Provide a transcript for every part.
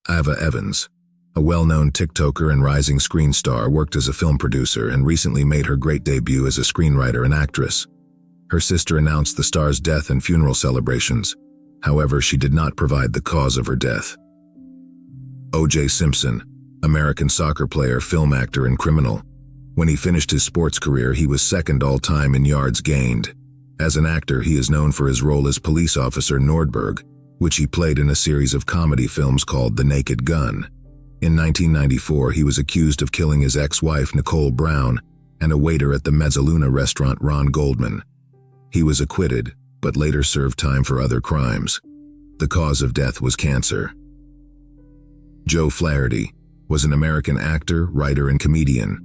Ava Evans, a well-known TikToker and rising screen star, worked as a film producer and recently made her great debut as a screenwriter and actress. Her sister announced the star's death and funeral celebrations. However, she did not provide the cause of her death. O.J. Simpson, American soccer player, film actor, and criminal. When he finished his sports career, he was second all-time in yards gained. As an actor, he is known for his role as police officer Nordberg, which he played in a series of comedy films called The Naked Gun. In 1994, he was accused of killing his ex-wife Nicole Brown and a waiter at the Mezzaluna restaurant Ron Goldman. He was acquitted, but later served time for other crimes. The cause of death was cancer. Joe Flaherty was an American actor, writer, and comedian.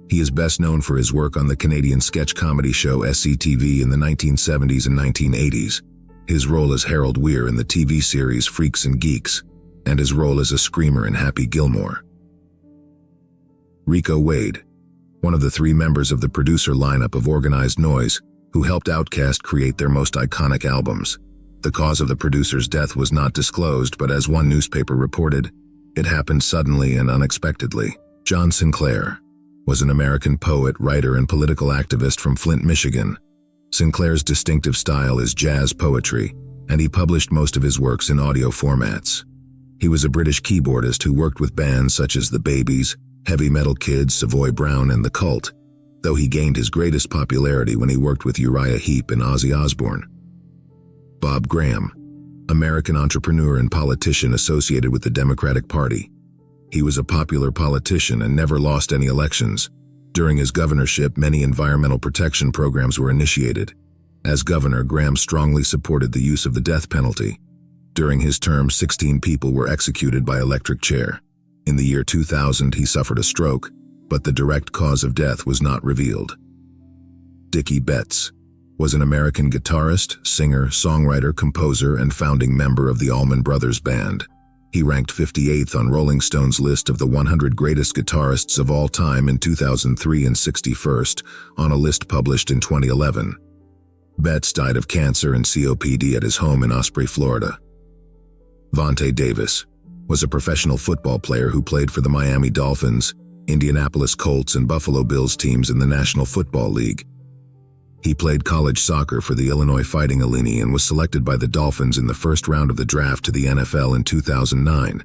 He is best known for his work on the Canadian sketch comedy show SCTV in the 1970s and 1980s, his role as Harold Weir in the TV series Freaks and Geeks, and his role as a screamer in Happy Gilmore. Rico Wade, one of the three members of the producer lineup of Organized Noise, who helped Outkast create their most iconic albums. The cause of the producer's death was not disclosed, but as one newspaper reported, it happened suddenly and unexpectedly. John Sinclair was an American poet, writer, and political activist from Flint, Michigan. Sinclair's distinctive style is jazz poetry, and he published most of his works in audio formats. He was a British keyboardist who worked with bands such as The Babies, Heavy Metal Kids, Savoy Brown, and The Cult, though he gained his greatest popularity when he worked with Uriah Heep and Ozzy Osbourne. Bob Graham, American entrepreneur and politician associated with the Democratic Party. He was a popular politician and never lost any elections. During his governorship, many environmental protection programs were initiated. As governor, Graham strongly supported the use of the death penalty. During his term, 16 people were executed by electric chair. In the year 2000, he suffered a stroke, but the direct cause of death was not revealed. Dickie Betts was an American guitarist, singer, songwriter, composer, and founding member of the Allman Brothers Band. He ranked 58th on Rolling Stone's list of the 100 greatest guitarists of all time in 2003 and 61st on a list published in 2011. Betts died of cancer and COPD at his home in Osprey, Florida. Vontae Davis was a professional football player who played for the Miami Dolphins, Indianapolis Colts, and Buffalo Bills teams in the National Football League. He played college soccer for the Illinois Fighting Illini and was selected by the Dolphins in the first round of the draft to the NFL in 2009.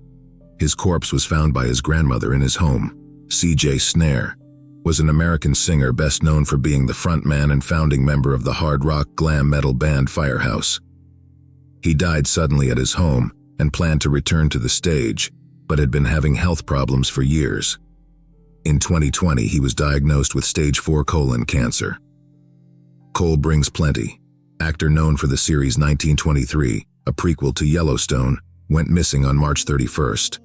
His corpse was found by his grandmother in his home. C.J. Snare was an American singer best known for being the frontman and founding member of the hard rock glam metal band Firehouse. He died suddenly at his home and planned to return to the stage, but had been having health problems for years. In 2020, he was diagnosed with stage 4 colon cancer. Cole Brings Plenty, actor known for the series 1923, a prequel to Yellowstone, went missing on March 31st.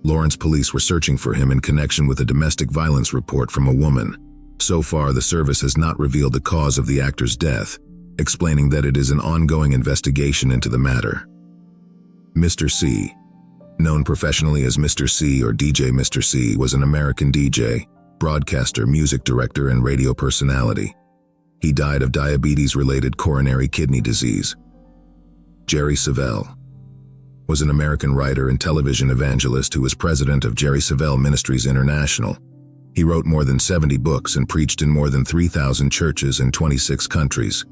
Lawrence police were searching for him in connection with a domestic violence report from a woman. So far, the service has not revealed the cause of the actor's death, explaining that it is an ongoing investigation into the matter. Mr. C, known professionally as Mr. C or DJ Mr. C, was an American DJ, broadcaster, music director, and radio personality. He died of diabetes-related coronary kidney disease. Jerry Savelle was an American writer and television evangelist who was president of Jerry Savelle Ministries International. He wrote more than 70 books and preached in more than 3,000 churches in 26 countries.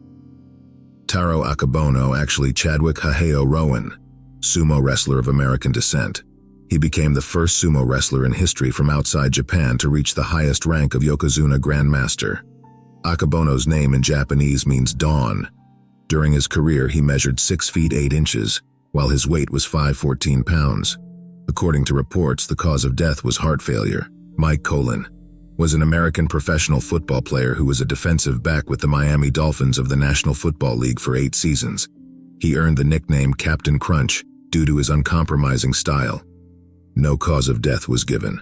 Taro Akabono, actually Chadwick Haheo Rowan, sumo wrestler of American descent. He became the first sumo wrestler in history from outside Japan to reach the highest rank of Yokozuna Grandmaster. Akabono's name in Japanese means dawn. During his career, he measured 6 feet 8 inches, while his weight was 514 pounds. According to reports, the cause of death was heart failure. Mike Colon was an American professional football player who was a defensive back with the Miami Dolphins of the National Football League for 8 seasons. He earned the nickname Captain Crunch due to his uncompromising style. No cause of death was given.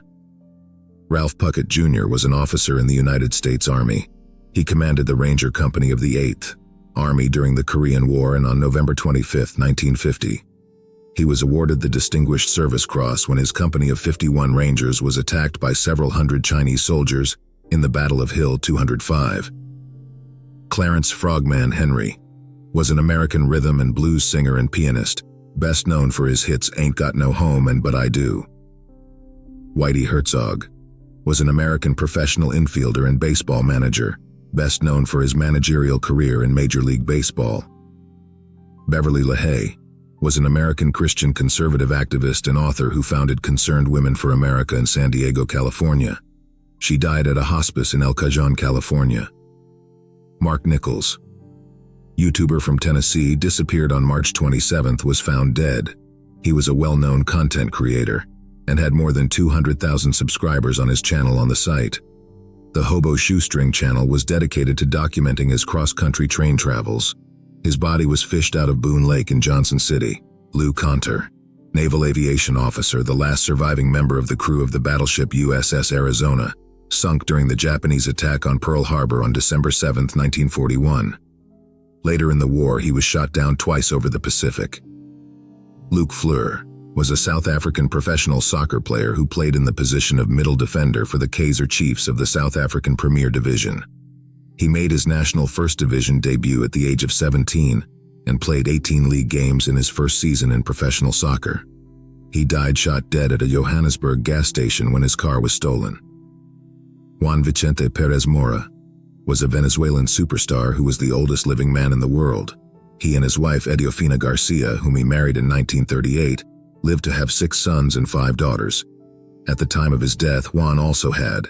Ralph Puckett Jr. was an officer in the United States Army. He commanded the Ranger Company of the 8th Army during the Korean War, and on November 25, 1950, he was awarded the Distinguished Service Cross when his company of 51 Rangers was attacked by several hundred Chinese soldiers in the Battle of Hill 205. Clarence Frogman Henry was an American rhythm and blues singer and pianist, best known for his hits Ain't Got No Home and But I Do. Whitey Herzog was an American professional infielder and baseball manager, best known for his managerial career in Major League Baseball. Beverly LaHaye was an American Christian conservative activist and author who founded Concerned Women for America in San Diego, California. She died at a hospice in El Cajon, California. Mark Nichols, YouTuber from Tennessee, disappeared on March 27th, was found dead. He was a well-known content creator and had more than 200,000 subscribers on his channel on the site. The Hobo Shoestring channel was dedicated to documenting his cross-country train travels. His body was fished out of Boone Lake in Johnson City. Lou Conter, naval aviation officer, the last surviving member of the crew of the battleship USS Arizona, sunk during the Japanese attack on Pearl Harbor on December 7, 1941. Later in the war, he was shot down twice over the Pacific. Luke Fleur was a South African professional soccer player who played in the position of middle defender for the Kaizer Chiefs of the South African Premier Division. He made his national First Division debut at the age of 17 and played 18 league games in his first season in professional soccer. He died shot dead at a Johannesburg gas station when his car was stolen. Juan Vicente Perez Mora was a Venezuelan superstar who was the oldest living man in the world. He and his wife Ediofina Garcia, whom he married in 1938, lived to have 6 sons and 5 daughters. At the time of his death, Juan also had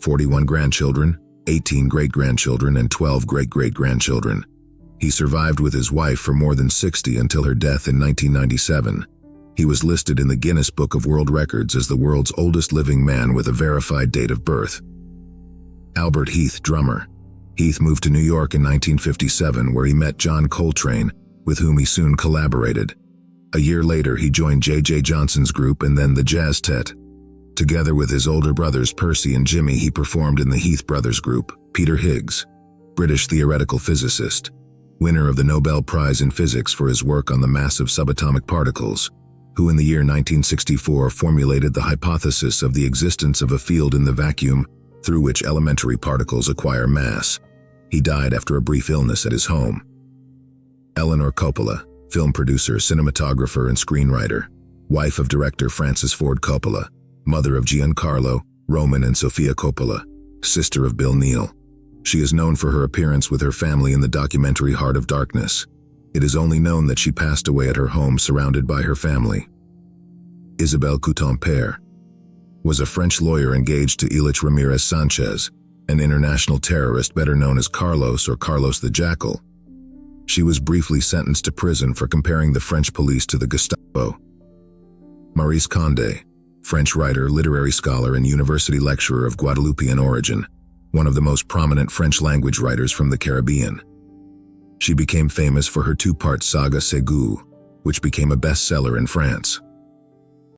41 grandchildren, 18 great-grandchildren, and 12 great-great-grandchildren. He survived with his wife for more than 60 until her death in 1997. He was listed in the Guinness Book of World Records as the world's oldest living man with a verified date of birth. Albert Heath, drummer. Heath moved to New York in 1957, where he met John Coltrane, with whom he soon collaborated. A year later, he joined J.J. Johnson's group and then the Jazz Tet. Together with his older brothers Percy and Jimmy, he performed in the Heath Brothers group. Peter Higgs, British theoretical physicist, winner of the Nobel Prize in Physics for his work on the massive subatomic particles, who in the year 1964 formulated the hypothesis of the existence of a field in the vacuum through which elementary particles acquire mass. He died after a brief illness at his home. Eleanor Coppola, film producer, cinematographer, and screenwriter, wife of director Francis Ford Coppola, mother of Giancarlo, Roman, and Sofia Coppola, sister of Bill Neal. She is known for her appearance with her family in the documentary Heart of Darkness. It is only known that she passed away at her home surrounded by her family. Isabelle Couton-Pere was a French lawyer engaged to Elich Ramirez Sanchez, an international terrorist better known as Carlos or Carlos the Jackal. She was briefly sentenced to prison for comparing the French police to the Gestapo. Maurice Condé, French writer, literary scholar, and university lecturer of Guadeloupean origin, one of the most prominent French-language writers from the Caribbean. She became famous for her 2-part saga Ségou, which became a bestseller in France.